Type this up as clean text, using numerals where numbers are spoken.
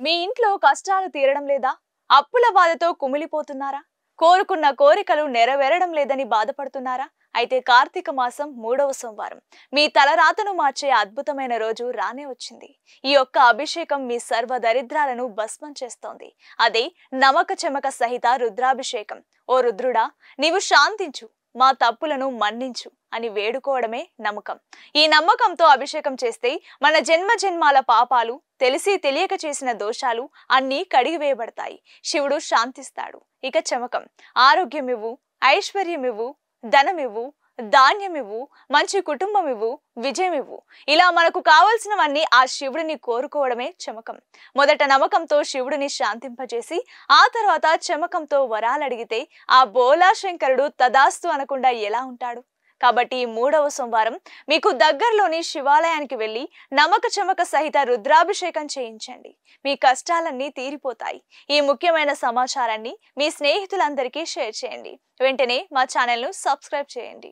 మీ ఇంట్లో కష్టాలు తీరడం లేదా? అప్పుల బాధతో కుమిలిపోతున్నారా? కోరుకున్న కోరికలు నెరవేరడం లేదని బాధపడుతున్నారా? అయితే కార్తీక మాసం 3వ సోమవారం మీ తలరాతను మార్చే అద్భుతమైన రోజు రానే వచ్చింది. ఈ యొక్క అభిషేకం మీ సర్వ దరిద్రాలను భస్మం చేస్తోంది. అదే నమక చెమక సహిత రుద్రాభిషేకం. ఓ రుద్రుడా, నీవు శాంతించు, మా తప్పులను మన్నించు అని వేడుకోవడమే నమ్మకం. ఈ నమ్మకంతో అభిషేకం చేస్తే మన జన్మ జన్మాల పాపాలు, తెలిసి తెలియక చేసిన దోషాలు అన్నీ కడిగివేయబడతాయి. శివుడు శాంతిస్తాడు. ఇక చమకం: ఆరోగ్యమివ్వు, ఐశ్వర్యమివ్వు, ధనమివ్వు, ధాన్యమివ్వు, మంచి కుటుంబమివ్వు, విజయమివ్వు. ఇలా మనకు కావలసినవన్నీ ఆ శివుడిని కోరుకోవడమే చమకం. మొదట నమ్మకంతో శివుడిని శాంతింపజేసి ఆ తర్వాత చమకంతో వరాలడిగితే ఆ బోలా శంకరుడు తదాస్తు అనకుండా ఎలా ఉంటాడు? కాబట్టి ఈ 3వ సోమవారం మీకు దగ్గరలోని శివాలయానికి వెళ్లి నమక చమక సహిత రుద్రాభిషేకం చేయించండి. మీ కష్టాలన్నీ తీరిపోతాయి. ఈ ముఖ్యమైన సమాచారాన్ని మీ స్నేహితులందరికీ షేర్ చేయండి. వెంటనే మా ఛానల్ను సబ్స్క్రైబ్ చేయండి.